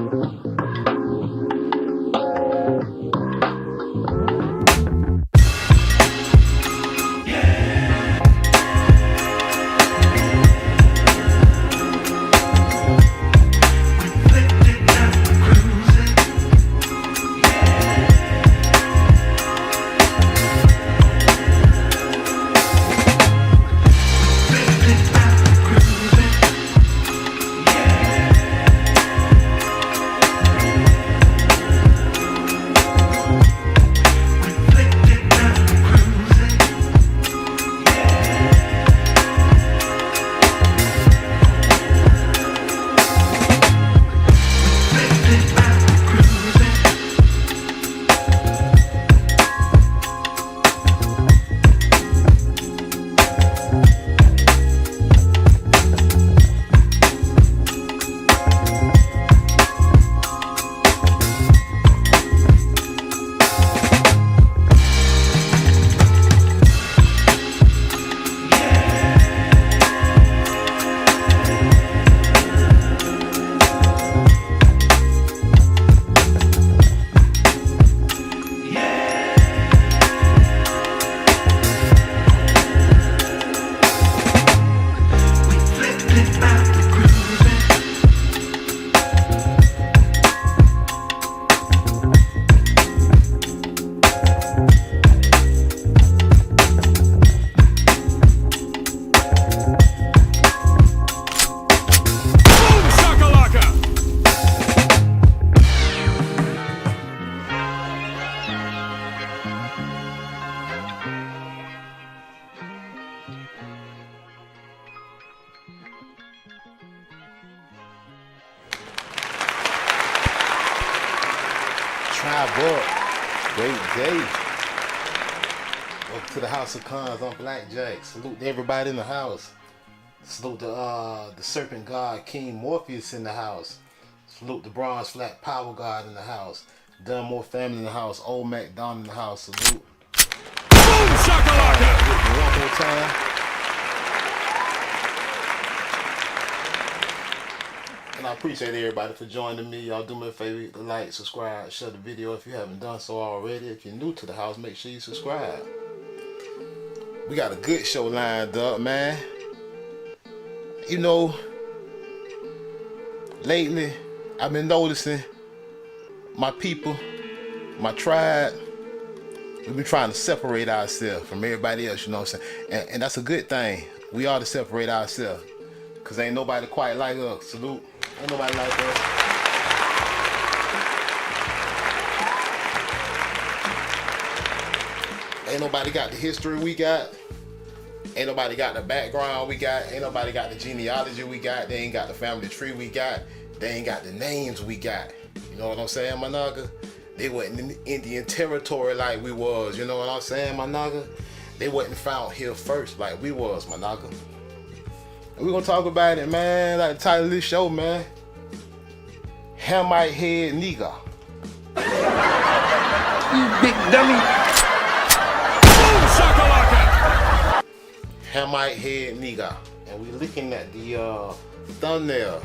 Tribe up. Great day. Welcome to the House of Cons on Blackjack. Salute to everybody in the house. Salute to the Serpent God, King Morpheus in the house. Salute the Bronze Flat Power God in the house. Dunmore family in the house. Old MacDonald in the house. Salute. Boom shakalaka! One more time. And I appreciate everybody for joining me. Y'all do me a favor, to like, subscribe, share the video if you haven't done so already. If you're new to the house, make sure you subscribe. We got a good show lined up, man. You know, lately I've been noticing my people, my tribe, we've been trying to separate ourselves from everybody else, you know what I'm saying? And that's a good thing. We ought to separate ourselves, because ain't nobody quite like us. Salute. Ain't nobody like us. Ain't nobody got the history we got. Ain't nobody got the background we got. Ain't nobody got the genealogy we got. They ain't got the family tree we got. They ain't got the names we got. You know what I'm saying, my nigga? They wasn't in Indian territory like we was. You know what I'm saying, my nigga? They wasn't found here first like we was, my nigga. And we gonna talk about it, man. Like the title of this show, man. Hammite head Kneega. You big dummy. Boom shakalaka! Hammite head Kneega. And we looking at the thumbnail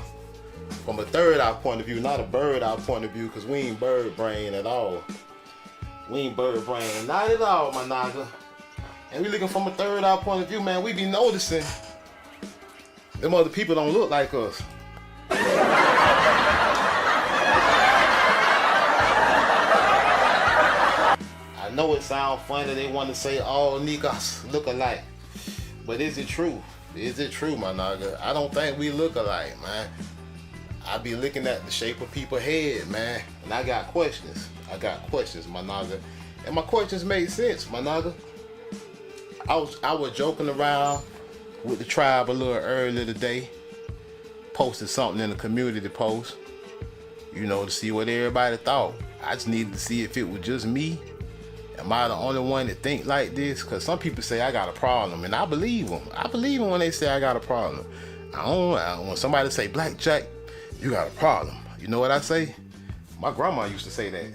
from a third eye point of view, not a bird eye point of view, because we ain't bird brain at all. We ain't bird brain, not at all, my nigga. And we looking from a third eye point of view, man. We be noticing them other people don't look like us. I know it sounds funny. They want to say all niggas look alike. But is it true? Is it true, my nigga? I don't think we look alike, man. I be looking at the shape of people's head, man. And I got questions. I got questions, my nigga. And my questions made sense, my nigga. I was joking around with the tribe a little earlier today. Posted something in the community post, you know, to see what everybody thought. I just needed to see if it was just me. Am I the only one that think like this? Because some people say I got a problem, and I believe them. I believe them when they say I got a problem. When somebody say, Blackjack, you got a problem. You know what I say? My grandma used to say that.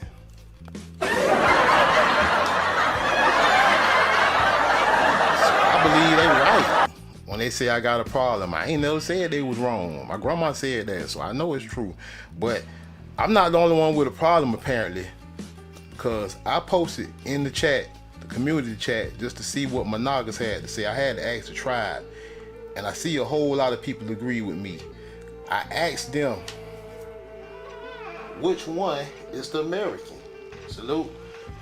I believe they right when they say I got a problem. I ain't never said they was wrong. My grandma said that, so I know it's true. But I'm not the only one with a problem apparently, because I posted in the chat, the community chat, just to see what my Nagas had to say. I had to ask the tribe, and I see a whole lot of people agree with me. I asked them, which one is the American? Salute.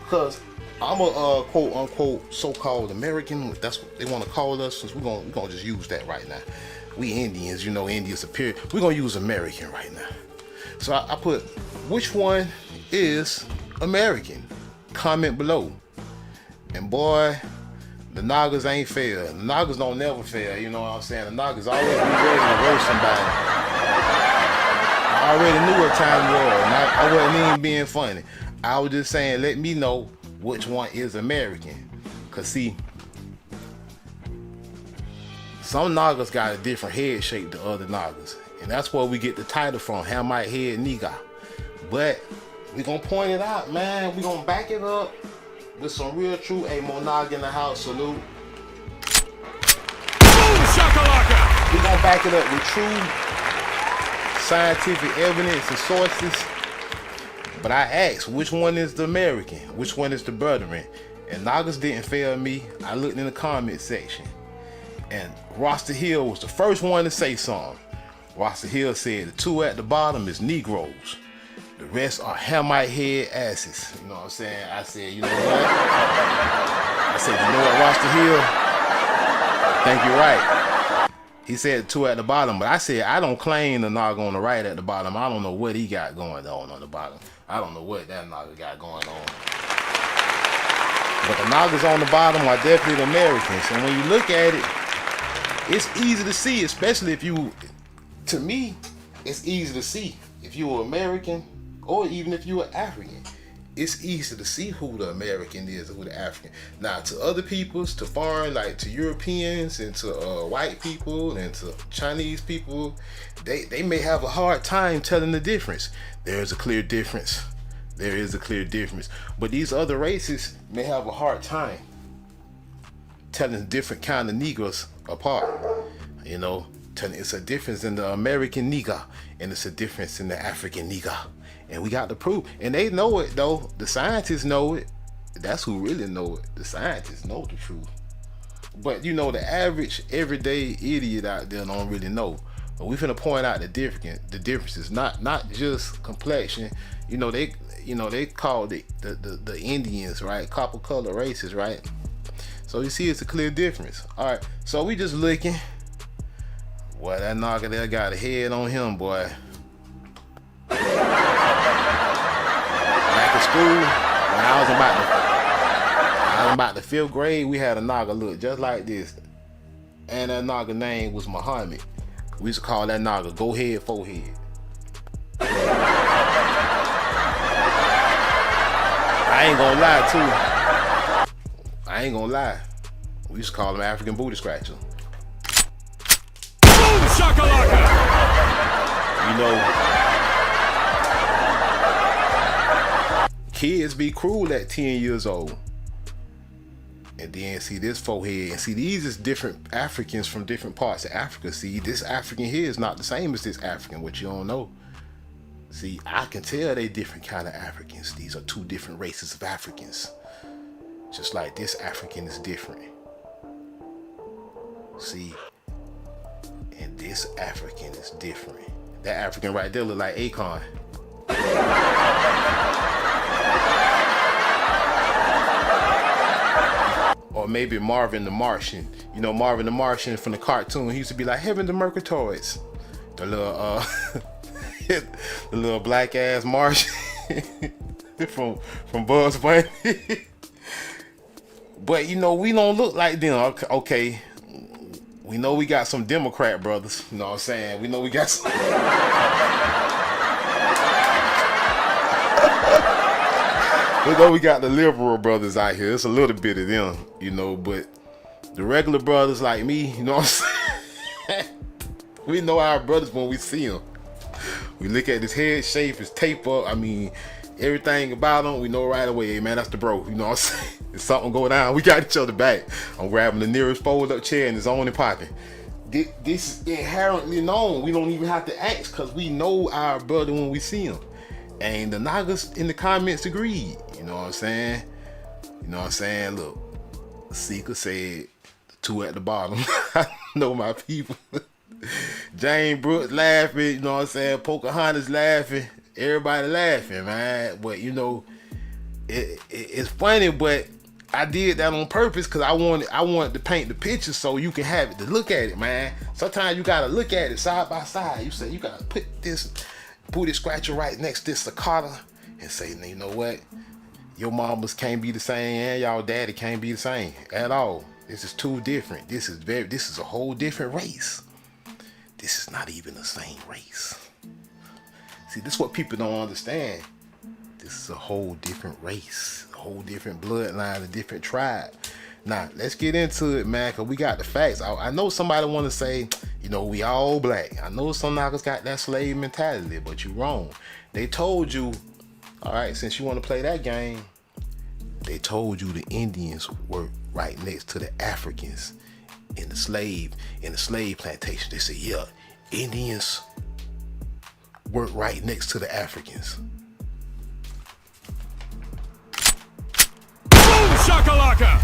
Because I'm a quote unquote so-called American. That's what they want to call us, since we're gonna just use that right now. We Indians, you know, Indians superior. We're gonna use American right now. So I put, which one is American? Comment below. And boy, the Nagas ain't fair. The Nagas don't never fail, you know what I'm saying? The Nagas always be ready to roast somebody. I already knew what time it was, and I wasn't even being funny. I was just saying, let me know which one is American. Cause see, some Nagas got a different head shape than other Nagas. And that's where we get the title from, Hammite head Kneega. But we gonna point it out, man. We gonna back it up with some real true. Hey, Monag in the house, salute. Boom shakalaka. We gonna back it up with true scientific evidence and sources. But I asked, which one is the American? Which one is the brethren? And Nagas didn't fail me. I looked in the comment section, and Rasta Hill was the first one to say something. Rasta Hill said the two at the bottom is Negroes. The rest are Hammite head asses. You know what I'm saying? I said, you know what? I said, you know what, Rasta Hill? Think you're right. He said the two at the bottom, but I said, I don't claim the Naga on the right at the bottom. I don't know what he got going on the bottom. I don't know what that Naga got going on. But the Nagas on the bottom are definitely the Americans. And when you look at it, it's easy to see, especially if you, to me, it's easy to see if you're American or even if you're African. It's easy to see who the American is or who the African. Now, to other peoples, to foreign, like to Europeans and to white people and to Chinese people, they may have a hard time telling the difference. There's a clear difference. There is a clear difference. But these other races may have a hard time telling different kind of Negroes apart. You know, it's a difference in the American Kneega, and it's a difference in the African Kneega. And we got to prove. And they know it, though. The scientists know it. That's who really know it. The scientists know the truth. But, you know, the average, everyday idiot out there don't really know. But we finna point out the differences. Not just complexion. You know, they call the Indians, right? Copper color races, right? So you see, it's a clear difference. All right, so we just looking. Boy, that Naga there got a head on him, boy. Back in school, when I was about the 5th grade, we had a Naga look just like this. And that Naga name was Muhammad. We used to call that Naga Go Head Forehead. I ain't gonna lie too. I ain't gonna lie. We used to call him African Booty Scratcher. Boom shakalaka. You know, kids be cruel at 10 years old. And then see this forehead, and see these is different Africans from different parts of Africa. See, this African here is not the same as this African, what you don't know. See, I can tell they different kind of Africans. These are two different races of Africans. Just like this African is different. See, and this African is different. That African right there look like Akon. Or maybe Marvin the Martian. You know, Marvin the Martian from the cartoon, he used to be like Heaven the Mercatoids. The little the little black ass Martian from Bugs Bunny. But you know, we don't look like them. Okay. We know we got some Democrat brothers. You know what I'm saying? We know we got some. We know we got the liberal brothers out here. It's a little bit of them, you know, but the regular brothers like me, you know what I'm saying? We know our brothers when we see them. We look at his head shape, his tape up. I mean, everything about him, we know right away, hey, man, that's the bro. You know what I'm saying? If something go down, we got each other back. I'm grabbing the nearest fold up chair and it's on and popping. This is inherently known. We don't even have to ask because we know our brother when we see him. And the Nagas in the comments agreed. You know what I'm saying? You know what I'm saying? Look, Seeker said the two at the bottom. I know my people. Jane Brooks laughing, you know what I'm saying? Pocahontas laughing. Everybody laughing, man. But you know, it's funny, but I did that on purpose because I wanted to paint the picture so you can have it to look at it, man. Sometimes you gotta look at it side by side. You say you gotta put this booty scratcher right next to this Sakata and say, you know what? Your mamas can't be the same and y'all daddy can't be the same at all. This is too different. This is a whole different race. This is not even the same race. See, this is what people don't understand. This is a whole different race, a whole different bloodline, a different tribe. Now, let's get into it, man, because we got the facts. I know somebody want to say, you know, we all black. I know some knockers got that slave mentality, but you wrong. They told you, all right, since you want to play that game, they told you the Indians were right next to the Africans in the slave plantation. They say, yeah, Indians work right next to the Africans. Boom shakalaka!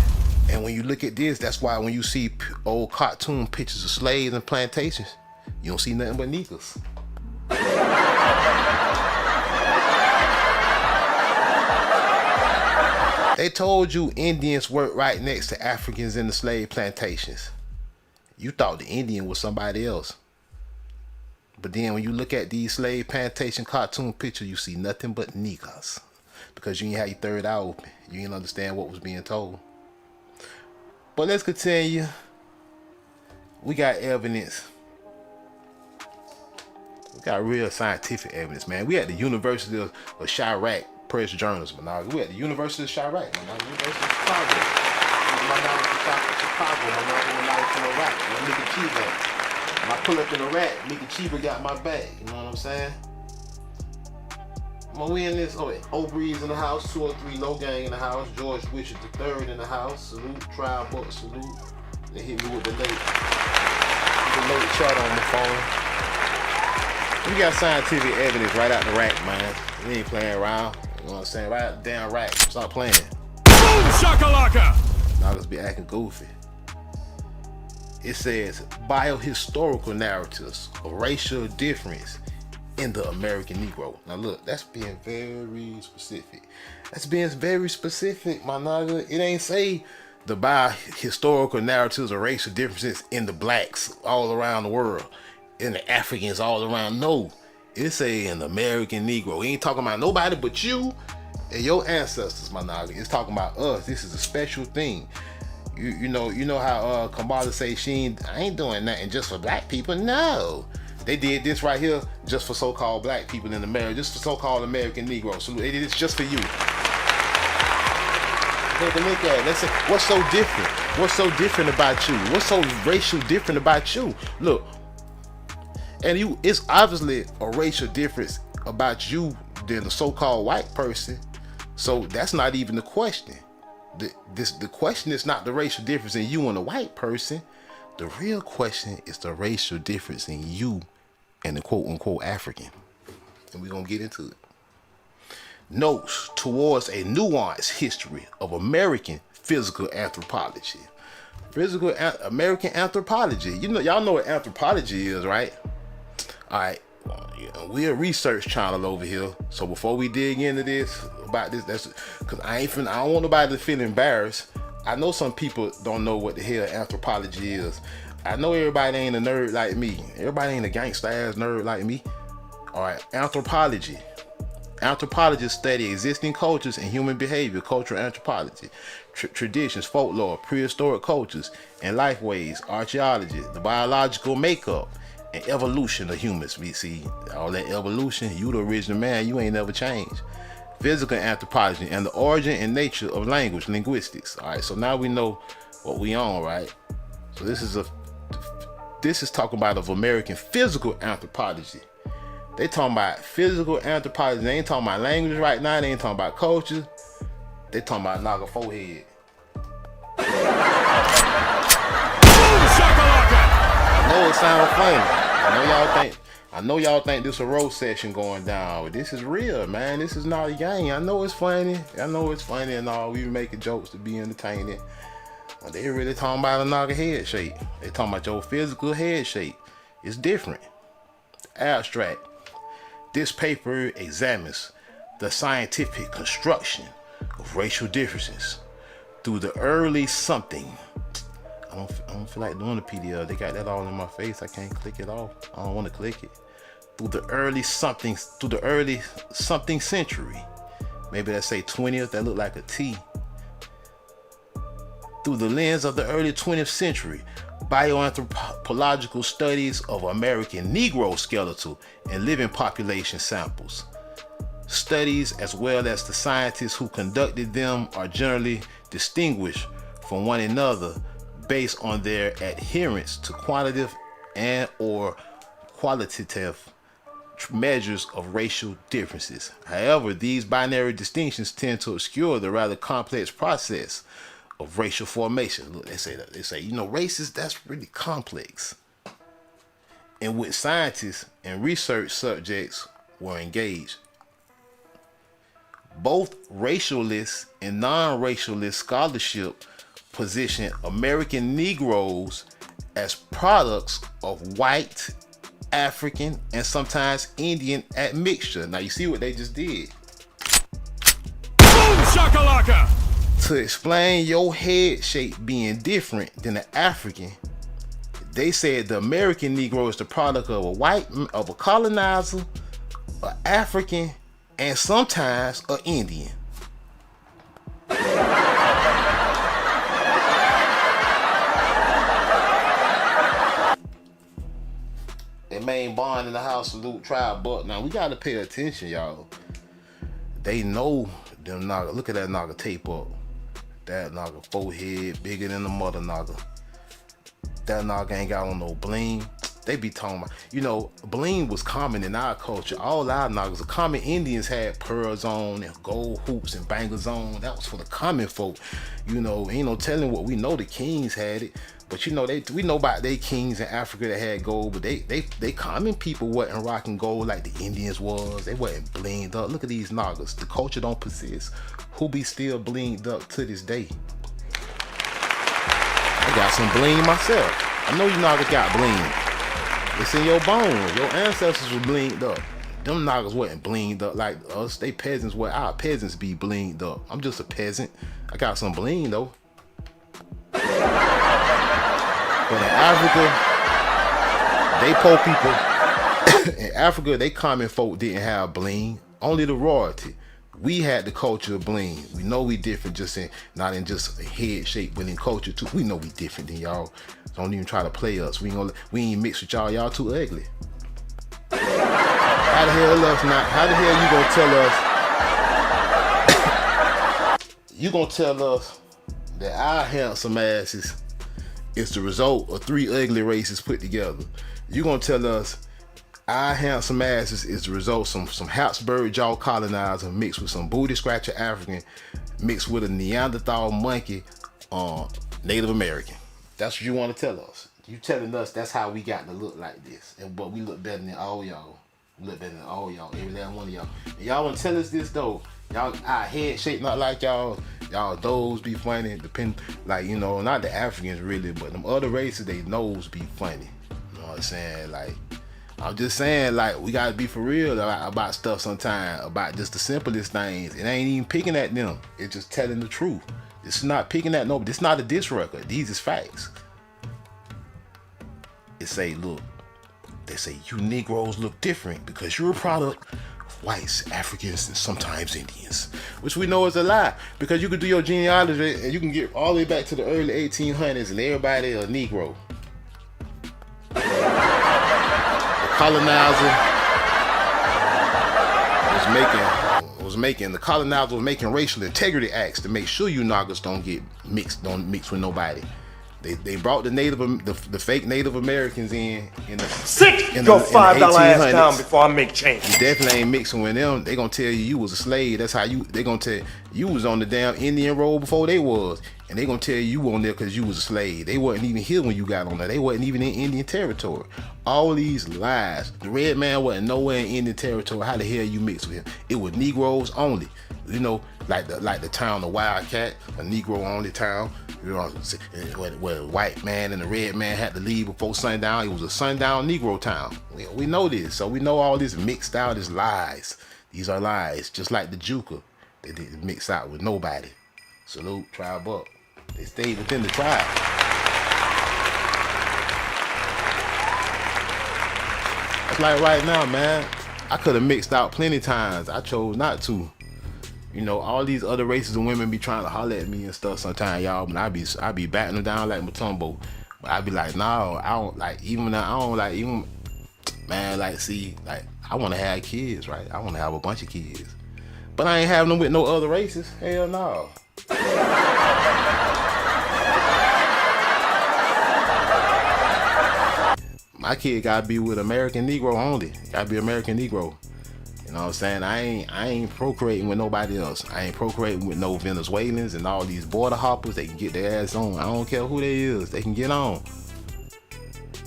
And when you look at this, that's why when you see old cartoon pictures of slaves and plantations, you don't see nothing but niggas. They told you Indians work right next to Africans in the slave plantations. You thought the Indian was somebody else. But then when you look at these slave plantation cartoon pictures, you see nothing but niggas. Because you ain't have your third eye open. You didn't understand what was being told. But let's continue. We got evidence. We got real scientific evidence, man. We at the University of Chirac Press Journals, man. We at the University of Chirac, man. University of Chicago. My knowledge from Chicago, my knowledge from Iraq. Mika Chiba. When I pull up in Iraq, Mika Chiba got my back. You know what I'm saying? When we in this, O'Breeze in the house, 203 No Gang in the house, George Richard III in the house, salute, Tribe Buck, salute. They hit me with the late chat on the phone. We got scientific evidence right out the rack, man. We ain't playing around. You know what I'm saying? Right out the damn rack. Stop playing. Boom shakalaka! Now let's be acting goofy. It says biohistorical narratives of racial difference in the American Negro. Now look, that's being very specific. That's being very specific, my nigga. It ain't say the biohistorical narratives of racial differences in the blacks all around the world, in the Africans all around. No, it say in the American Negro. It ain't talking about nobody but you and your ancestors, my nigga. It's talking about us. This is a special thing. You know how Kamala say I ain't doing nothing just for black people. No. They did this right here just for so-called black people in America, just for so-called American Negroes. So they did it just for you. Take a look at it. Let's say, what's so different? What's so different about you? What's so racial different about you? Look, and it's obviously a racial difference about you than a so-called white person. So that's not even the question. The question is not the racial difference in you and a white person. The real question is the racial difference in you and the quote-unquote African. And we're going to get into it. Notes towards a nuanced history of American physical anthropology. American anthropology. Y'all know what anthropology is, right? All right. We're a research channel over here. So before we dig into this, about this, that's because I don't want nobody to feel embarrassed. I know some people don't know what the hell anthropology is. I know everybody ain't a nerd like me. Everybody ain't a gangsta ass nerd like me. All right, anthropology. Anthropologists study existing cultures and human behavior, cultural anthropology, traditions, folklore, prehistoric cultures, and lifeways, archaeology, the biological makeup, and evolution of humans. We see all that evolution. You the original man. You ain't never changed. Physical anthropology and the origin and nature of language, linguistics. All right, so now we know what we on, right? So this is talking about of American physical anthropology. They talking about physical anthropology. They ain't talking about language right now. They ain't talking about culture. They talking about knock a forehead. I know it sounds funny. I know y'all think I know y'all think this a roast session going down, but this is real, man. This is not a game. I know it's funny. I know it's funny and all. We making jokes to be entertaining. But they really talking about a Kneega head shape. They talking about your physical head shape. It's different. Abstract. This paper examines the scientific construction of racial differences through the early something. I don't feel like doing the PDF. They got that all in my face. I can't click it off. I don't want to click it. Through the early something century. Maybe let's say 20th. That look like a T. Through the lens of the early 20th century, bioanthropological studies of American Negro skeletal and living population samples. Studies as well as the scientists who conducted them are generally distinguished from one another based on their adherence to quantitative and or qualitative measures of racial differences. However, these binary distinctions tend to obscure the rather complex process of racial formation. Look, they say, you know, races, that's really complex. In which scientists and research subjects were engaged. Both racialist and non-racialist scholarship position American Negroes as products of white, African, and sometimes Indian admixture. Now you see what they just did. Boom shakalaka! To explain your head shape being different than the African, they said the American Negro is the product of a colonizer, an African, and sometimes an Indian. Their main bond in the house, salute tribe, but now we gotta pay attention, y'all. They know them Kneega. Look at that Kneega tape up. That Kneega forehead bigger than the mother Kneega. That Kneega ain't got on no bling. They be talking about, you know, bling was common in our culture. All our Kneegas, the common Indians had pearls on and gold hoops and bangles on. That was for the common folk. You know, ain't no telling what we know the kings had it. But you know, we know about they kings in Africa that had gold, but they common people wasn't rocking gold like the Indians was. They wasn't blinged up. Look at these Kneegas. The culture don't persist. Who be still blinged up to this day? I got some bling myself. I know you Kneegas got bling. It's in your bones. Your ancestors were blinged up. Them Kneegas wasn't blinged up like us. They peasants were. Our peasants be blinged up. I'm just a peasant. I got some bling though. But in Africa, they poor people. In Africa, they common folk didn't have bling. Only the royalty. We had the culture of bling. We know we different, not in just a head shape, but in culture too. We know we different than y'all. So don't even try to play us. We ain't mix with y'all. Y'all too ugly. How the hell you gonna tell us that our handsome asses is the result of three ugly races put together? You gonna tell us our handsome asses is the result of some Habsburg jaw colonizer mixed with some booty scratcher African mixed with a Neanderthal monkey Native American? That's what you want to tell us. You telling us that's how we got to look like this, but we look better than all y'all. We look better than all y'all, every last one of y'all. And y'all want to tell us this though? Y'all, our head shape not like y'all. Y'all nose be funny. Like, you know, not the Africans really, but them other races, they nose be funny. You know what I'm saying? Like, I'm just saying, like, we gotta be for real about stuff sometimes, about just the simplest things. It ain't even picking at them. It's just telling the truth. It's not picking at nobody. It's not a diss record. These is facts. It say, look, they say you Negroes look different because you're a product of whites, Africans, and sometimes Indians, which we know is a lie, because you could do your genealogy and you can get all the way back to the early 1800s and everybody a Negro. The colonizer was making racial integrity acts to make sure you Kneegas don't mix with nobody. They brought the fake Native Americans in the Sit your $5 ass down before I make change. You definitely ain't mixing with them. They gonna tell you was a slave. That's how they gonna tell you was on the damn Indian road before they was. And they gonna tell you on there because you was a slave. They wasn't even here when you got on there. They wasn't even in Indian territory. All these lies. The red man wasn't nowhere in Indian territory. How the hell you mix with him? It was Negroes only. You know, like the town of Wildcat, a Negro only town. You know, where the white man and the red man had to leave before sundown. It was a sundown Negro town. We know this, so we know all this mixed out is lies. These are lies, just like the Juka. They didn't mix out with nobody. Salute, tribe up. They stayed within the tribe. That's like right now, man. I could have mixed out plenty times. I chose not to. You know, all these other races of women be trying to holler at me and stuff sometimes, y'all. But I be batting them down like Matumbo. But I be like, no, I don't like even. I don't like even. Man, like, see, like, I want to have kids, right? I want to have a bunch of kids. But I ain't having them with no other races. Hell no. My kid gotta be with American Negro only. Gotta be American Negro. You know what I'm saying? I ain't procreating with nobody else. I ain't procreating with no Venezuelans and all these border hoppers. They can get their ass on. I don't care who they is. They can get on.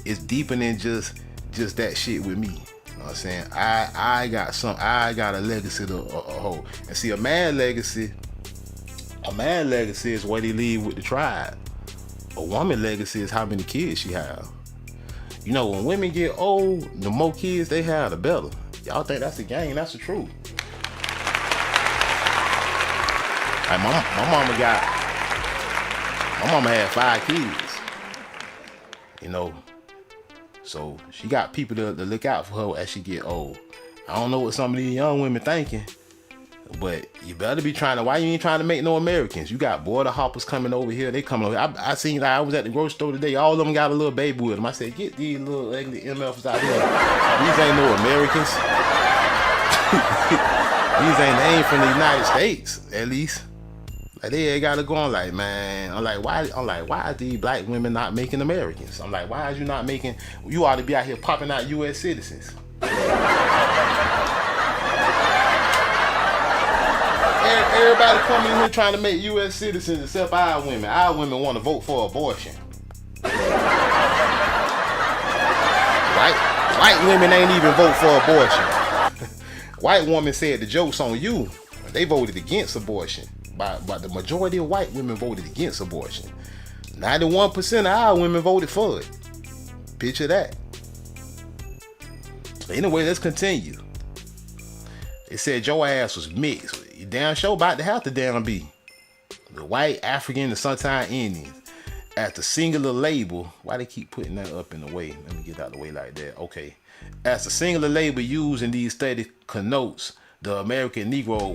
It's deeper than just that shit with me. You know what I'm saying? I got a legacy to hold. And see, a man legacy is what he leave with the tribe. A woman legacy is how many kids she have. You know, when women get old, the more kids they have, the better. Y'all think that's a game? That's the truth. Like my mama had 5 kids. You know, so she got people to look out for her as she get old. I don't know what some of these young women thinking, but you better be trying to. Why you ain't trying to make no Americans? You got border hoppers coming over here. They coming over. I seen. Like, I was at the grocery store today. All of them got a little baby with them. I said, get these little ugly MFs out here. These ain't no Americans. They ain't from the United States, at least. Like they got to go on. Like, man, I'm like, why are these black women not making Americans? I'm like, why is you not making? You ought to be out here popping out U.S. citizens. Everybody coming in here trying to make U.S. citizens except our women. Our women want to vote for abortion. White women ain't even vote for abortion. White woman said the joke's on you. They voted against abortion. But the majority of white women voted against abortion. 91% of our women voted for it. Picture that. Anyway, let's continue. They said your ass was mixed. You damn sure about to have to damn be. The white, African, and sometimes Indians. As the singular label, why they keep putting that up in the way? Let me get out of the way like that. Okay. As the singular label used in these studies connotes, the American Negro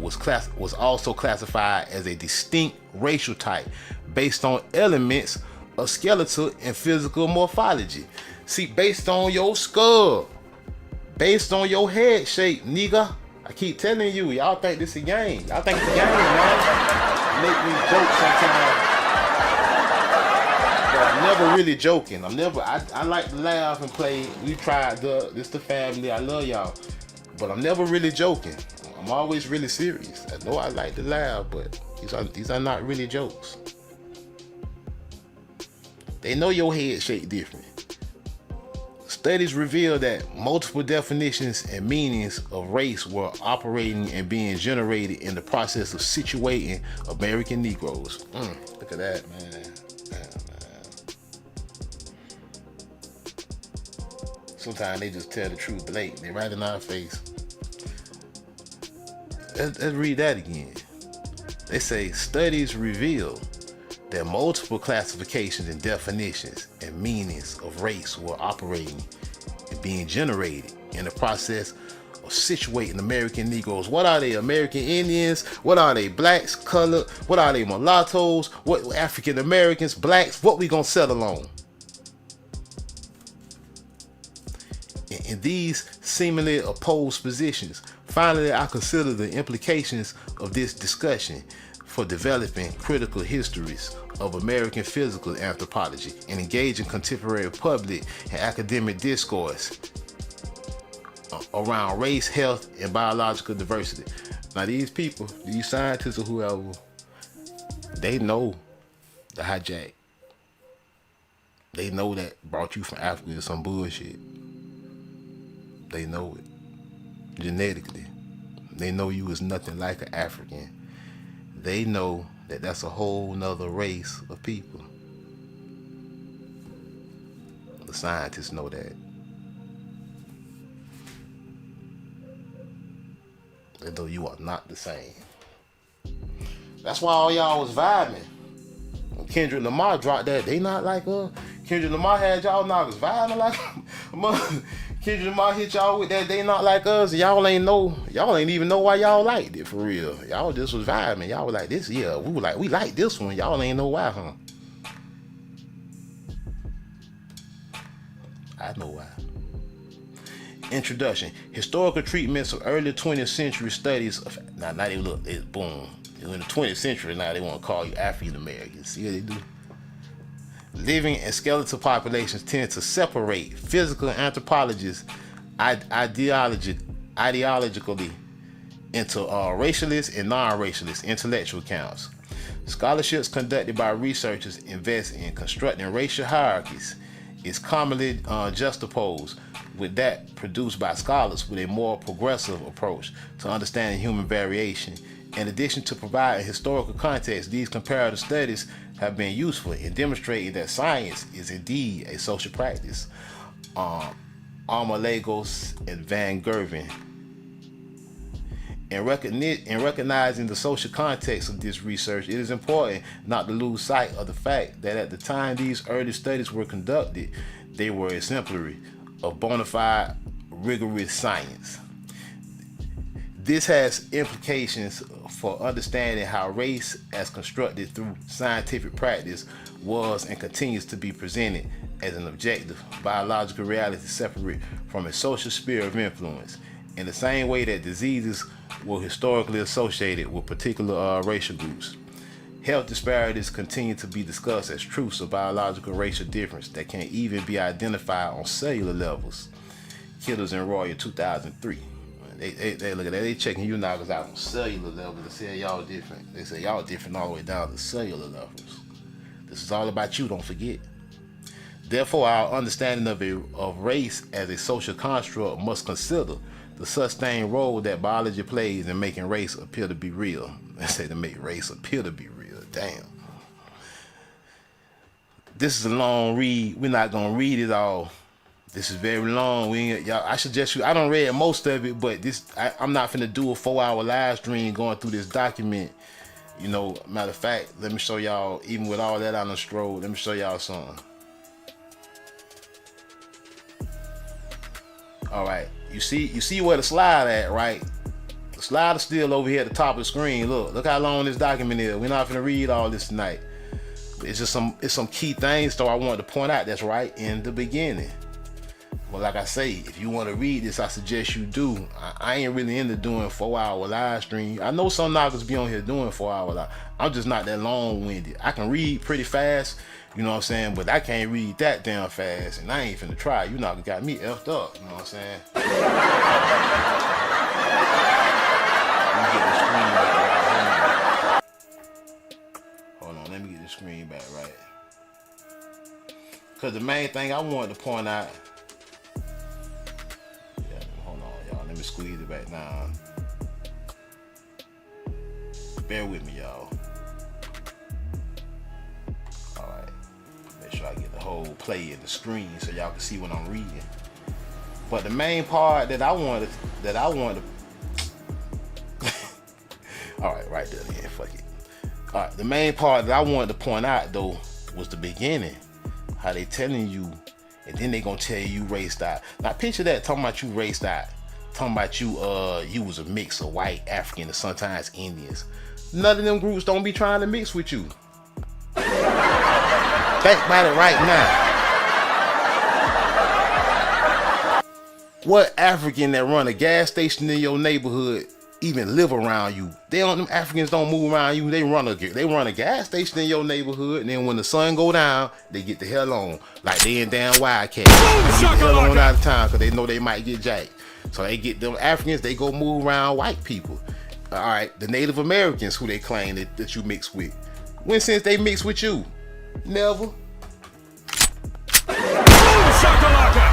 was also classified as a distinct racial type based on elements of skeletal and physical morphology. See, based on your skull, based on your head shape, nigga. I keep telling you, y'all think this a game. Y'all think it's a game, man. Make me joke sometimes. But I'm never really joking. I like to laugh and play. We tried this the family. I love y'all. But I'm never really joking. I'm always really serious. I know I like to laugh, but these are not really jokes. They know your head shape different. Studies reveal that multiple definitions and meanings of race were operating and being generated in the process of situating American Negroes. Look at that, man. Sometimes they just tell the truth blatantly, right in our face. Let's read that again. They say studies reveal that multiple classifications and definitions and meanings of race were operating and being generated in the process of situating American Negroes. What are they? American Indians? What are they? Blacks, colored? What are they? Mulattoes? What African Americans? Blacks? What we gonna settle on? In these seemingly opposed positions, finally I consider the implications of this discussion for developing critical histories of American physical anthropology and engaging contemporary public and academic discourse around race, health, and biological diversity. Now these people, these scientists or whoever, they know the hijack. They know that brought you from Africa is some bullshit. They know it. Genetically. They know you is nothing like an African. They know that that's a whole nother race of people. The scientists know that. They know you are not the same. That's why all y'all was vibing. When Kendrick Lamar dropped that, they not like Kendrick Lamar had y'all niggas vibing like Kendrick Lamar hit y'all with that, they not like us. Y'all ain't even know why y'all liked it for real. Y'all just was vibing. Y'all was like this, yeah. We like this one. Y'all ain't know why, huh? I know why. Introduction. Historical treatments of early 20th century studies of now they look, it's boom. In the 20th century now they want to call you African Americans. See what they do? Living and skeletal populations tend to separate physical anthropologists ideologically into racialist and non-racialist intellectual camps. Scholarships conducted by researchers invest in constructing racial hierarchies is commonly juxtaposed with that produced by scholars with a more progressive approach to understanding human variation. In addition to providing historical context, these comparative studies have been useful in demonstrating that science is indeed a social practice. Lagos and Van Gerven. In recognizing the social context of this research, it is important not to lose sight of the fact that at the time these early studies were conducted, they were exemplary of bona fide, rigorous science. This has implications for understanding how race, as constructed through scientific practice, was and continues to be presented as an objective, biological reality separate from a social sphere of influence, in the same way that diseases were historically associated with particular racial groups. Health disparities continue to be discussed as truths of biological racial difference that can even be identified on cellular levels. Killers in Royal 2003. They look at that, they checking you knockers out on cellular levels to say y'all different. They say y'all different all the way down to cellular levels. This is all about you, don't forget. Therefore, our understanding of race as a social construct must consider the sustained role that biology plays in making race appear to be real. They say to make race appear to be real. Damn. This is a long read. We're not gonna read it all. This is very long. I suggest you. I don't read most of it, but I'm not finna do a 4-hour live stream going through this document. You know, matter of fact, let me show y'all. Even with all that on the stroll, let me show y'all something. All right, you see where the slide at, right? The slide is still over here at the top of the screen. Look how long this document is. We're not gonna read all this tonight. It's just some key things though I wanted to point out that's right in the beginning. Well, like I say, if you want to read this, I suggest you do. I ain't really into doing 4-hour live stream. I know some knockers be on here doing 4-hour live. I'm just not that long-winded. I can read pretty fast, you know what I'm saying? But I can't read that damn fast, and I ain't finna try. You knockers got me effed up, you know what I'm saying? Let me get the screen back right. Hold on, let me get the screen back right. Because the main thing I wanted to point out, let me squeeze it back down. Bear with me, y'all. Alright. Make sure I get the whole play in the screen so y'all can see what I'm reading. But the main part that I wanted Alright, right there then. Fuck it. Alright, the main part that I wanted to point out though was the beginning. How they telling you, and then they gonna tell you race out. Now picture that, talking about you raced out. Talking about you was a mix of white, African, and sometimes Indians. None of them groups don't be trying to mix with you. Think about it right now. What African that run a gas station in your neighborhood even live around you? Them Africans don't move around you. They run a gas station in your neighborhood, and then when the sun go down, they get the hell on. Like they in damn Wildcat. They get the hell on out of town because they know they might get jacked. So they get them Africans, they go move around white people. All right, the Native Americans who they claim that you mix with. When since they mix with you? Never. Boom shakalaka!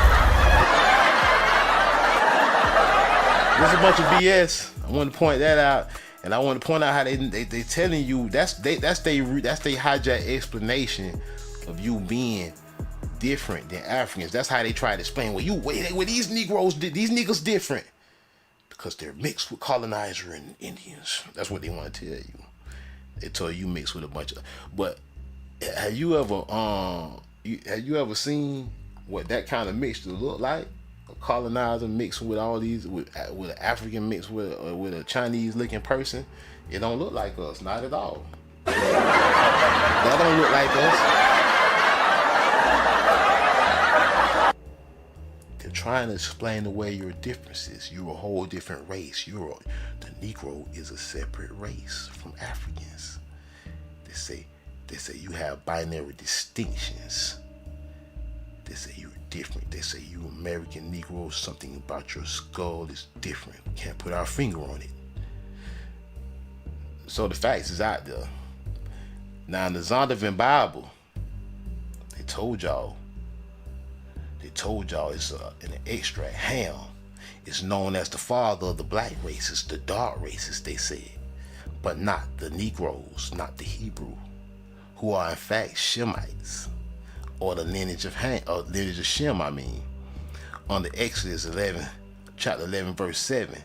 There's a bunch of BS. I want to point that out, and I want to point out how they telling you that's they hijack explanation of you being different than Africans. That's how they try to explain. Well, these Negroes, these niggas different because they're mixed with colonizer and Indians. That's what they want to tell you. They tell you mixed with a bunch of. But have you ever seen what that kind of mixture look like? A colonizer mixed with all these, with an African mixed with a Chinese looking person. It don't look like us, not at all. That don't look like us. They're trying to explain away your differences. You're a whole different race. The Negro is a separate race from Africans. They say you have binary distinctions. They say you're different. They say you American Negro, something about your skull is different. We can't put our finger on it. So the facts is out there. Now in the Zondervan Bible, they told y'all it's in an extract. Ham is known as the father of the black races, the dark races, they said, but not the Negroes, not the Hebrew, who are in fact Shemites, or the lineage of Shem. Under Exodus 11, chapter 11, verse 7,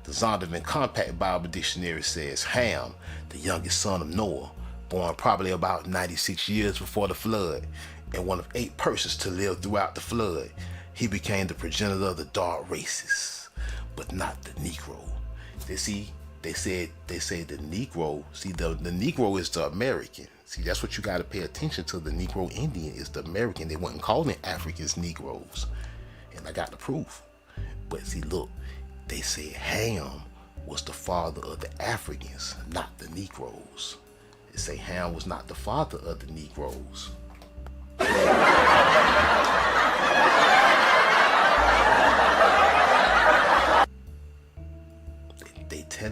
the Zondervan Compact Bible Dictionary says Ham, the youngest son of Noah, born probably about 96 years before the flood, and one of 8 persons to live throughout the flood. He became the progenitor of the dark races, but not the Negro. They say the Negro. See, the Negro is the American. See, that's what you got to pay attention to. The Negro Indian is the American. They wasn't calling Africans Negroes, and I got the proof. But see, look, they said Ham was the father of the Africans, not the Negroes. They say Ham was not the father of the Negroes.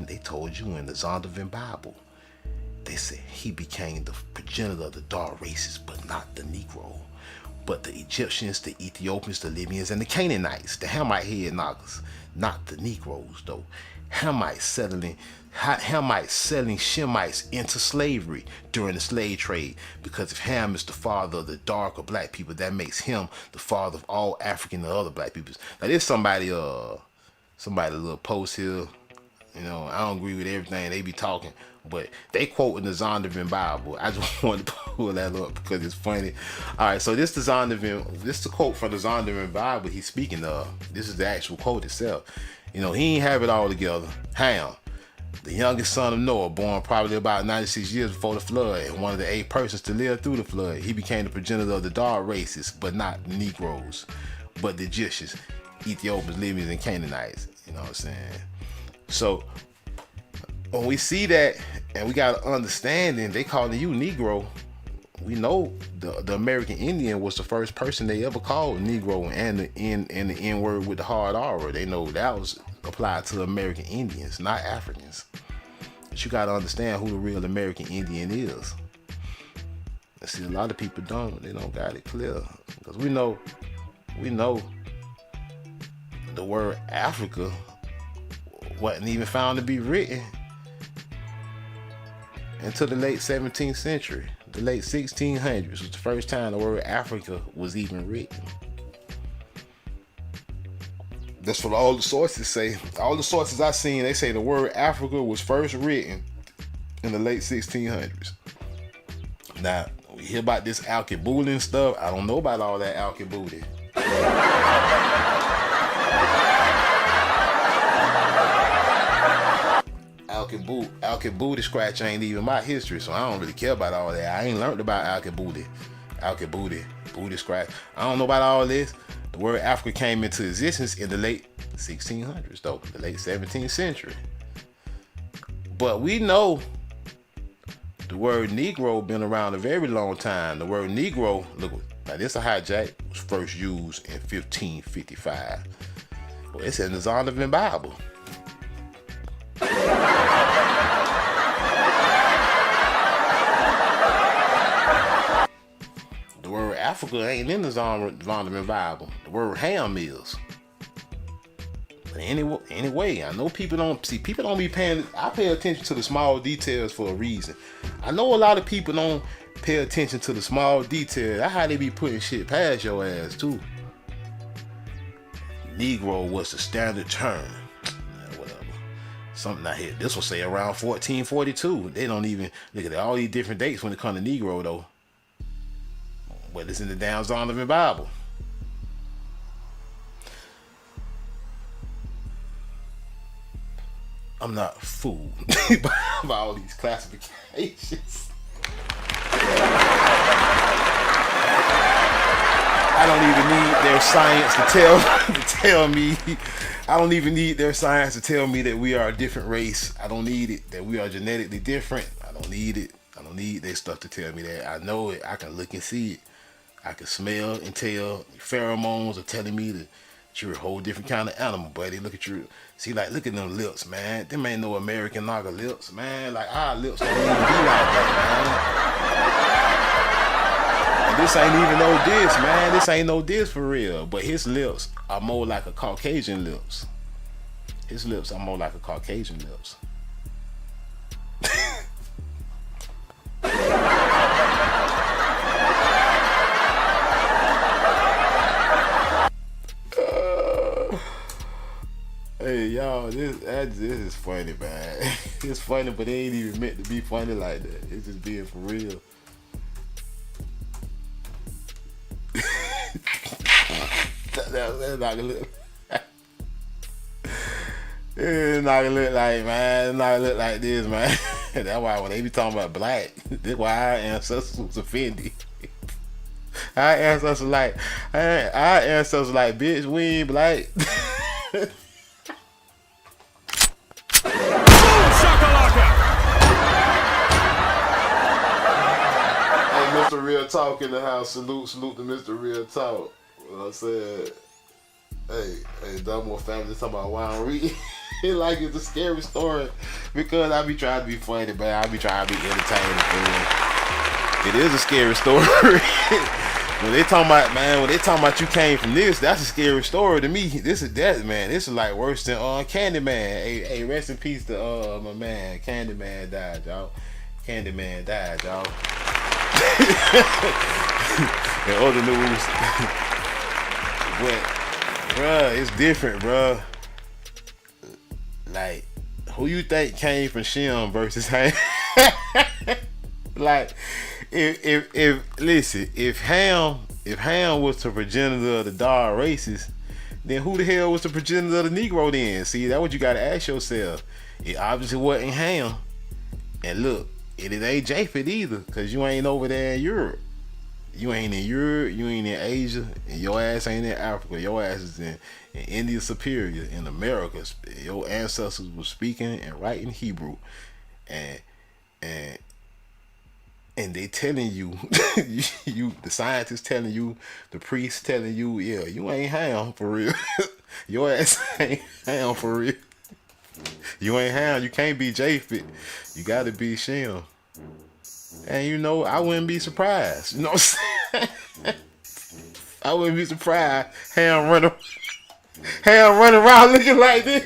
They told you in the Zondervan Bible. They said he became the progenitor of the dark races, but not the Negro. But the Egyptians, the Ethiopians, the Libyans, and the Canaanites, the Hammite head knockers, not the Negroes though. Hammite selling Shemites into slavery during the slave trade, because if Ham is the father of the dark or black people, that makes him the father of all African and other black peoples. Now there's somebody a little post here. You know, I don't agree with everything they be talking, but they quote in the Zondervan Bible. I just wanted to pull that up because it's funny. All right, so this is the quote from the Zondervan Bible he's speaking of. This is the actual quote itself. You know, he ain't have it all together. Ham, the youngest son of Noah, born probably about 96 years before the flood, and one of the 8 persons to live through the flood. He became the progenitor of the dark races, but not the Negroes, but the Egyptians, Ethiopians, Libyans, and Canaanites. You know what I'm saying? So when we see that and we got an understanding, they calling you Negro. We know the American Indian was the first person they ever called Negro, and the N word with the hard R. They know that was applied to American Indians, not Africans. But you got to understand who the real American Indian is. And see, a lot of people they don't got it clear, because we know the word Africa wasn't even found to be written until the late 17th century. The late 1600s was the first time the word Africa was even written. That's what all the sources say. All the sources I've seen, they say the word Africa was first written in the late 1600s. Now, we hear about this Alkebooling stuff. I don't know about all that Alkebooling. Alkebooty scratch ain't even my history, so I don't really care about all that. I ain't learned about Alkebooty, booty scratch. I don't know about all this. The word Africa came into existence in the late 1600s, though, the late 17th century. But we know the word Negro been around a very long time. The word Negro, look, now this a hijack, was first used in 1555. Well, it's in the Zondervan Bible. Africa ain't in the Zondervan Bible. The word ham is. But anyway, I know people don't be paying. I pay attention to the small details for a reason. I know a lot of people don't pay attention to the small details. That's how they be putting shit past your ass too. Negro was the standard term. Yeah, whatever. Something I hear. This will say around 1442. They don't even look at all these different dates when it comes to Negro though. But it's in the damn Zondervan Bible. I'm not fooled by all these classifications. I don't even need their science to tell me. I don't even need their science to tell me that we are a different race. I don't need it. That we are genetically different. I don't need it. I don't need their stuff to tell me that. I know it. I can look and see it. I can smell and tell. Pheromones are telling me that you're a whole different kind of animal, buddy. Look at you. See, like, look at them lips, man. Them ain't no American Kneega lips, man. Like, our lips don't even be like that, man. And this ain't even no diss, man. This ain't no diss for real. But his lips are more like a Caucasian lips. His lips are more like a Caucasian lips. Hey y'all, this is funny, man. It's funny, but it ain't even meant to be funny like that. It's just being for real. That's not gonna look. It's not gonna look like, man. It's not gonna look like this, man. That's why when they be talking about black, that's why our ancestors was offended. Our ancestors like, bitch, we ain't black. Mr. Real Talk in the house. Salute to Mr. Real Talk. What I said, hey, Dumbo family talking about why I don't read. It like it's a scary story because I be trying to be funny, but I be trying to be entertaining. It is a scary story. When they talking about you came from this, that's a scary story to me. This is that, man. This is like worse than Candyman. Hey, rest in peace to my man. Candyman died, y'all. Candyman died, y'all. In other news, but bruh, it's different, bruh. Like, who you think came from Shem versus Ham? Like, if Ham was the progenitor of the dog races, then who the hell was the progenitor of the Negro then? See, that's what you gotta ask yourself. It obviously wasn't Ham. And look, it ain't Japheth either, cause you ain't over there in Europe. You ain't in Europe, you ain't in Asia, and your ass ain't in Africa. Your ass is in India Superior, in America. Your ancestors were speaking and writing Hebrew. And they telling you, the scientists telling you, the priests telling you, yeah, you ain't Ham for real. Your ass ain't Ham for real. You ain't Ham. You can't be Japheth. You gotta be Shem. And you know, I wouldn't be surprised. You know what I'm saying? I wouldn't be surprised. Ham running around looking like this.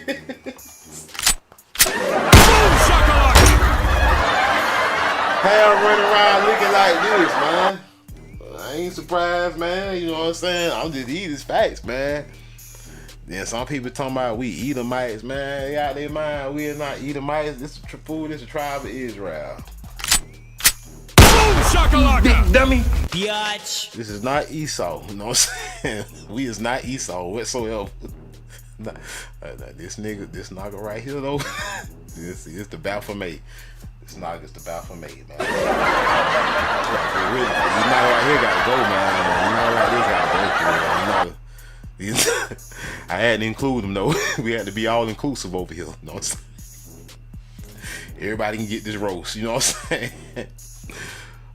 Ham running around looking like this, man. I ain't surprised, man. You know what I'm saying? I'm just eating facts, man. Then some people talking about we Edomites, man. They out their mind. We are not Edomites. This is food. This is the tribe of Israel. Big dummy. Biatch. This is not Esau. You know what I'm saying? We is not Esau whatsoever. This Kneega right here though. This is the Baphomet. This Kneega's the Baphomet, man. Really, this Kneega right here gotta go, man. You know like this gotta go, man. I had to include them though. We had to be all inclusive over here. You know what I'm saying? Everybody can get this roast. You know what I'm saying?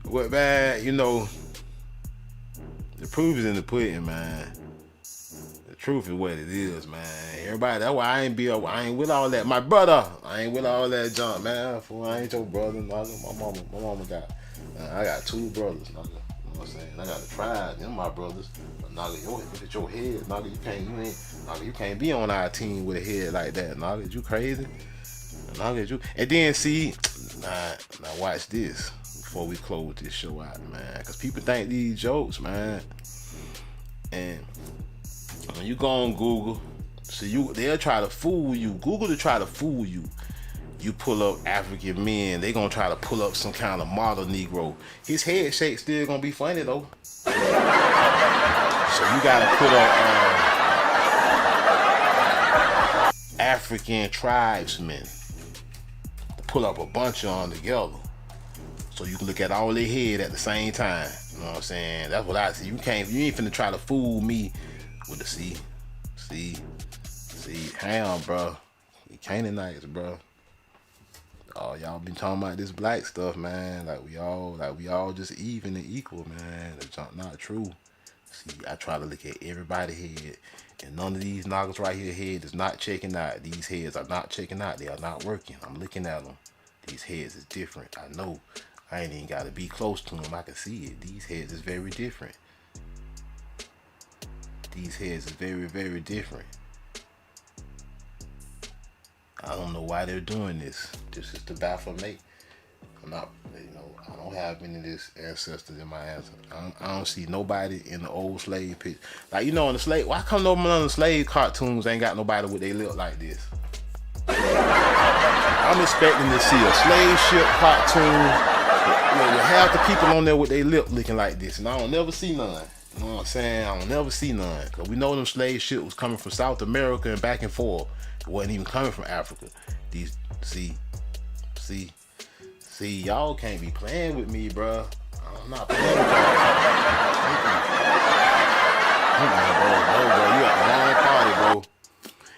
What, man? You know, the proof is in the pudding, man. The truth is what it is, man. Everybody, that's why I ain't with all that. My brother, I ain't with all that junk, man. I ain't your brother, Kneega. My mama got. I got two brothers, Kneega. You know know what I'm saying? I gotta try them, my brothers. But nigga, look at your head, nigga. You can't be on our team with a head like that, nigga. You crazy? Nigga, you. And then see, now watch this before we close this show out, man. Cause people think these jokes, man. And when you go on Google, they'll try to fool you. Google to try to fool you. You pull up African men, they gonna try to pull up some kind of model Negro. His head shape still gonna be funny though. So you gotta put up African tribesmen. Pull up a bunch of them together. So you can look at all their head at the same time. You know what I'm saying? That's what I see. You ain't finna try to fool me with the see, ham, bro. You Canaanites, bro. Oh, y'all been talking about this black stuff, man. Like we all just even and equal, man. That's not true. See, I try to look at everybody's head, and none of these knockers right here head is not checking out. These heads are not checking out. They are not working. I'm looking at them. These heads is different. I know. I ain't even got to be close to them. I can see it. These heads is very different. These heads is very, very different. I don't know why they're doing this. This is to baffle me. I'm not, I don't have any of this ancestors in my answer. I don't see nobody in the old slave picture. Like, in the slave, why come none of the slave cartoons ain't got nobody with they lip like this? I'm expecting to see a slave ship cartoon with half the people on there with their lip looking like this, and I don't never see none. You know what I'm saying? I don't never see none. Cause we know them slave ships was coming from South America and back and forth. It wasn't even coming from Africa. These, see, y'all can't be playing with me, bro. I'm not playing with y'all. Bro, you at the wrong party, bro.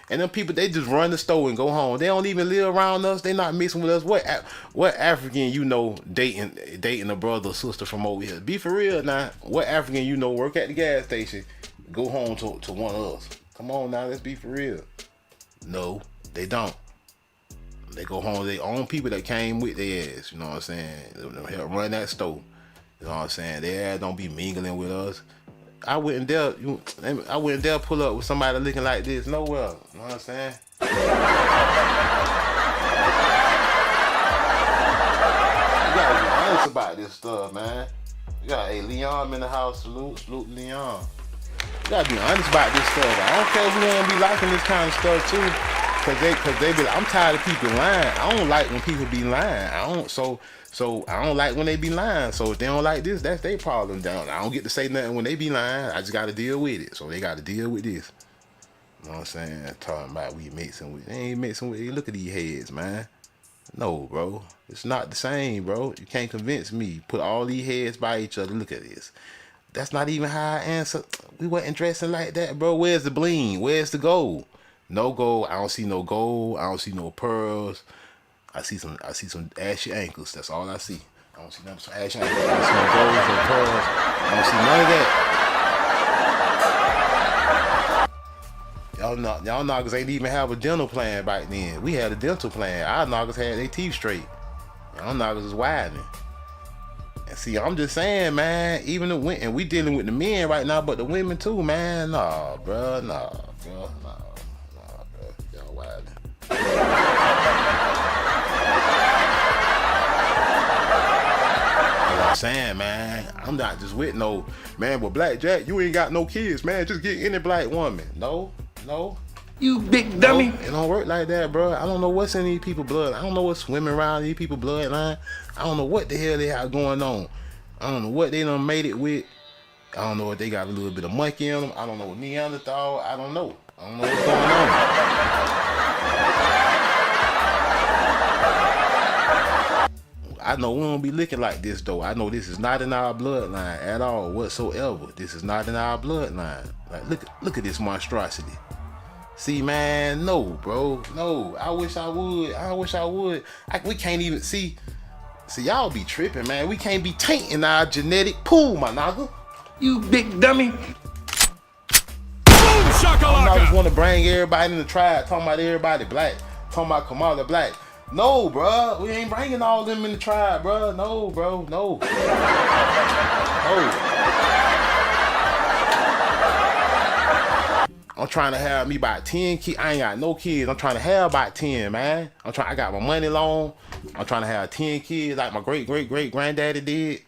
And them people, they just run the store and go home. They don't even live around us. They not mixing with us. What African dating a brother or sister from over here? Be for real now. What African work at the gas station, go home to one of us? Come on now, let's be for real. No, they don't. They go home to their own people that came with their ass. You know what I'm saying? They help run that store. You know what I'm saying? Their ass don't be mingling with us. I wouldn't dare pull up with somebody looking like this nowhere. You know what I'm saying? You gotta be honest about this stuff, man. You got Leon in the house. Salute Leon. You gotta be honest about this stuff. I don't care if we don't be liking this kind of stuff too. Cause they be like, I'm tired of people lying. I don't like when people be lying. So I don't like when they be lying. So if they don't like this, that's their problem. I don't get to say nothing when they be lying. I just got to deal with it. So they got to deal with this. You know what I'm saying? Talking about we mixing with. They ain't mixing with. Look at these heads, man. No, bro. It's not the same, bro. You can't convince me. Put all these heads by each other. Look at this. That's not even how I answer. We wasn't dressing like that, bro. Where's the bling? Where's the gold? No gold. I don't see no gold. I don't see no pearls. I see some ashy ankles. That's all I see. I don't see nothing some ashy ankles. I don't see no gold, no pearls. I don't see none of that. Y'all knockers ain't even have a dental plan back then. We had a dental plan. Our knockers had their teeth straight. Y'all knockers was widening. And see, I'm just saying, man, even the women, and we dealing with the men right now, but the women too, man. Nah, bro. Y'all widening. Saying, man, I'm not just with no man, but Black Jack, you ain't got no kids, man. Just get any black woman. No. You big dummy. It don't work like that, bro. I don't know what's in these people's blood. I don't know what's swimming around these people's bloodline. I don't know what the hell they have going on. I don't know what they done made it with. I don't know if they got a little bit of monkey in them. I don't know Neanderthal. I don't know what's going on. I know we don't be looking like this though. I know this is not in our bloodline at all whatsoever. This is not in our bloodline. Like look at this monstrosity. See, man, no, bro, no. I wish I would. We can't even see. Y'all be tripping, man. We can't be tainting our genetic pool, my nigga. You big dummy. Boom shakalaka. I just want to bring everybody in the tribe, talking about everybody black, talking about Kamala black. No, bro. We ain't bringing all them in the tribe, bro. No, bro. No. No. I'm trying to have me about 10 kids. I ain't got no kids. I'm trying to have about 10, man. I got my money long. I'm trying to have 10 kids like my great-great-great-granddaddy did.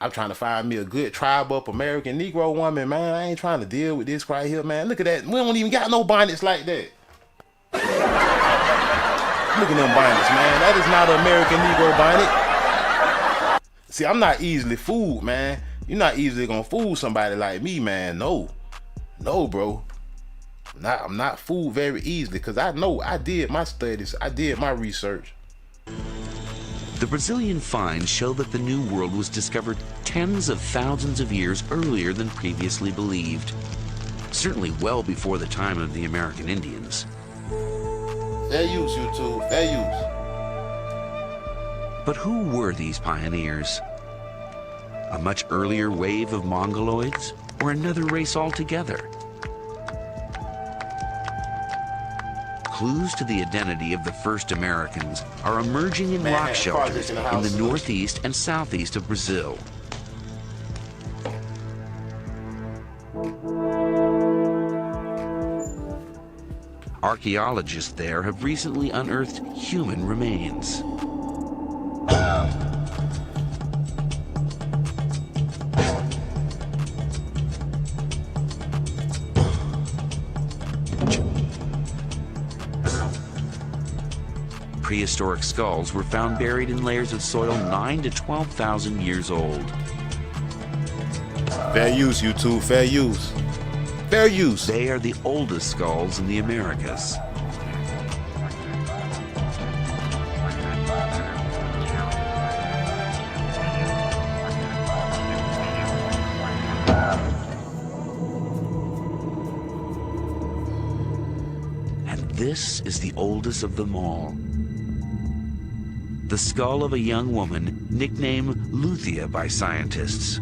I'm trying to find me a good tribe up American Negro woman, man. I ain't trying to deal with this right here, man. Look at that. We don't even got no bonnets like that. Look at them bonnets, man. That is not an American Negro bonnet. See, I'm not easily fooled, man. You're not easily gonna fool somebody like me, man. No. No, bro. I'm not fooled very easily because I know I did my studies. I did my research. The Brazilian finds show that the New World was discovered tens of thousands of years earlier than previously believed. Certainly well before the time of the American Indians. Fair use, YouTube. Fair use. But who were these pioneers? A much earlier wave of Mongoloids, or another race altogether? Clues to the identity of the first Americans are emerging in rock shelters in the northeast and southeast of Brazil. Archaeologists there have recently unearthed human remains. Prehistoric skulls were found buried in layers of soil 9,000 to 12,000 years old. Fair use, YouTube. Fair use. Fair use. They are the oldest skulls in the Americas. And this is the oldest of them all. The skull of a young woman nicknamed Luthia by scientists.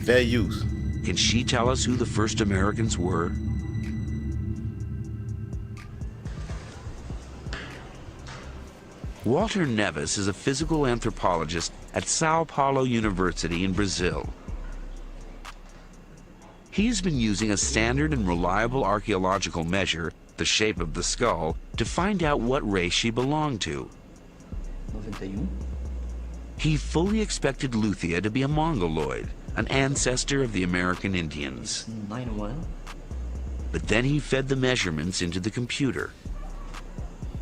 Fair use. Can she tell us who the first Americans were? Walter Neves is a physical anthropologist at Sao Paulo University in Brazil. He's been using a standard and reliable archaeological measure, the shape of the skull, to find out what race she belonged to. 91. He fully expected Luthia to be a Mongoloid, an ancestor of the American Indians. 91. But then he fed the measurements into the computer.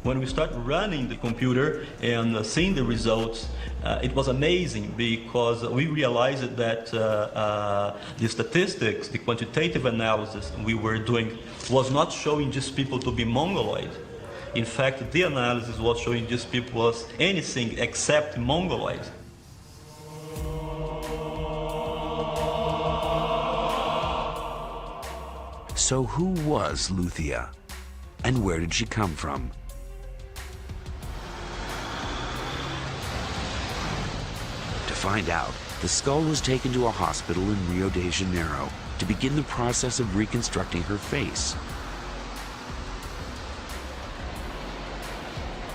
When we start running the computer and seeing the results, it was amazing because we realized that the statistics, the quantitative analysis we were doing was not showing these people to be Mongoloid. In fact, the analysis was showing these people was anything except Mongoloid. So who was Luthia? And where did she come from? To find out, the skull was taken to a hospital in Rio de Janeiro to begin the process of reconstructing her face.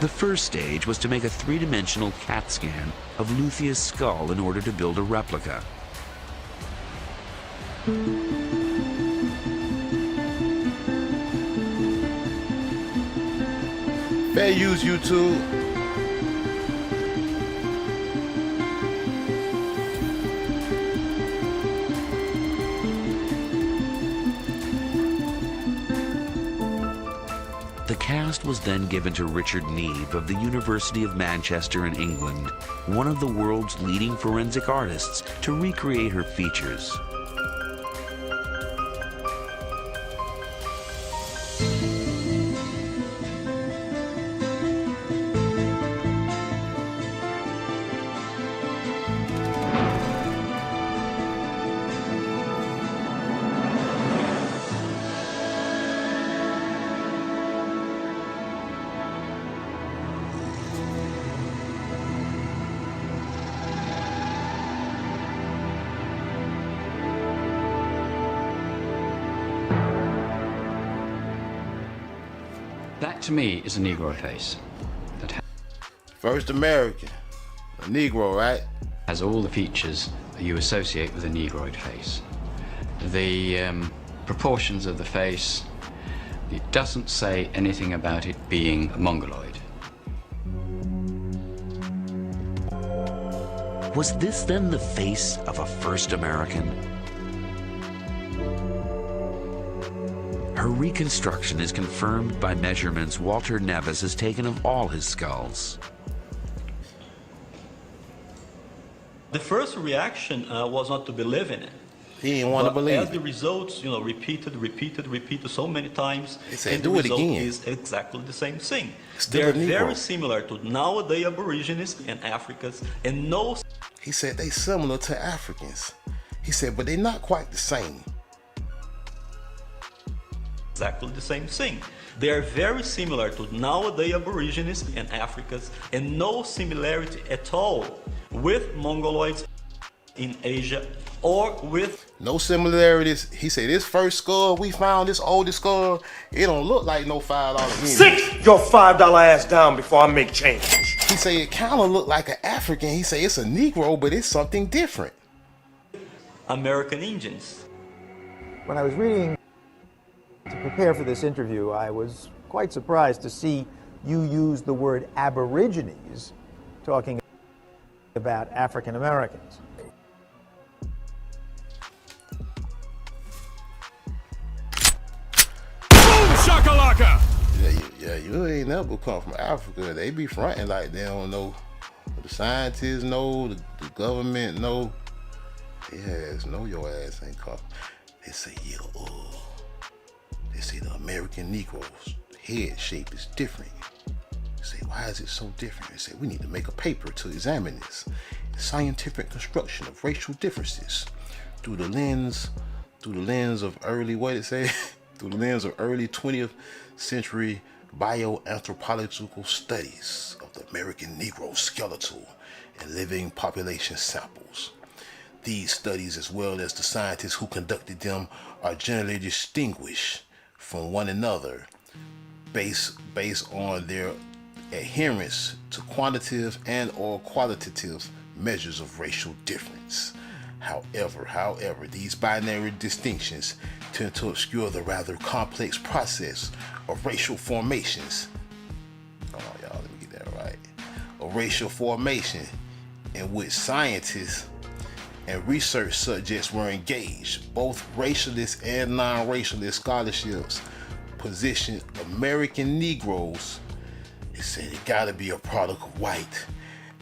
The first stage was to make a three-dimensional CAT scan of Luthia's skull in order to build a replica. Fair use, YouTube. The cast was then given to Richard Neve of the University of Manchester in England, one of the world's leading forensic artists, to recreate her features. That, to me, is a Negro face. First American, a Negro, right? Has all the features that you associate with a Negroid face. The proportions of the face, it doesn't say anything about it being Mongoloid. Was this then the face of a first American? Her reconstruction is confirmed by measurements Walter Nevis has taken of all his skulls. The first reaction was not to believe in it. He didn't want to believe as the it. results, repeated so many times, He said, and "Do the it result again." is exactly the same thing. Still They're a Negro. very similar to nowadays Aborigines and Africans, and no He said they similar to Africans. He said, but they're not quite the same. exactly the same thing. They are very similar to nowadays Aborigines and Africans, and no similarity at all with Mongoloids in Asia or with No similarities. He said this first skull we found, this oldest skull, it don't look like no $5 Indian. Sit your $5 ass down before I make change. He said it kind of looked like an African. He said it's a Negro, but it's something different. American Indians. When I was reading to prepare for this interview, I was quite surprised to see you use the word Aborigines talking about African Americans. Shakalaka! Yeah, you ain't never come from Africa. They be fronting like they don't know. The scientists know, the government know. Yes, know your ass ain't come. They say, yeah, they say the American Negroes head shape is different. They say, why is it so different? They say, we need to make a paper to examine this. Scientific construction of racial differences through the lens of early, what it say? Through the lens of early 20th century bioanthropological studies of the American Negro skeletal and living population samples. These studies, as well as the scientists who conducted them, are generally distinguished from one another based on their adherence to quantitative and or qualitative measures of racial difference. However, these binary distinctions tend to obscure the rather complex process of racial formations. Hold on, y'all, let me get that right. Of racial formation in which scientists and research subjects were engaged. Both racialist and non-racialist scholarships position American Negroes, they said it gotta be a product of white,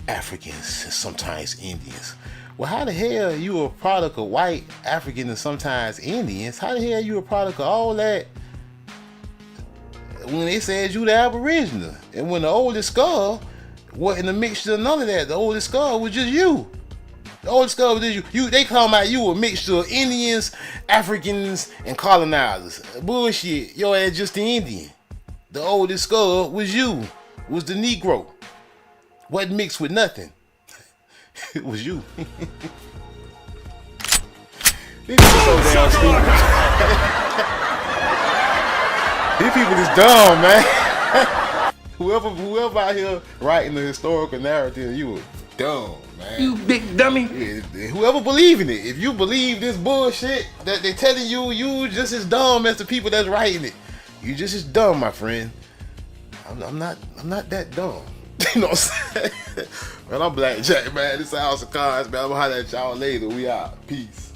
Africans, and sometimes Indians. Well, how the hell you a product of white, African, and sometimes Indians? How the hell you a product of all that when they said you the Aboriginal? And when the oldest skull wasn't a mixture of none of that. The oldest skull was just you. The oldest skull was just you. They call out you a mixture of Indians, Africans, and colonizers. Bullshit. Your ass just the Indian. The oldest skull was you. Was the Negro. Wasn't mixed with nothing. It was you. These people so damn stupid. These people is dumb, man. whoever out here writing the historical narrative, you were dumb, man. You big dummy. Yeah, whoever believe in it, if you believe this bullshit that they telling you, you just as dumb as the people that's writing it. You just as dumb, my friend. I'm not that dumb. You know what I'm saying? Man, I'm Blackjack, man. This is House of Cards, man. I'm gonna holler at y'all later. We out. Peace.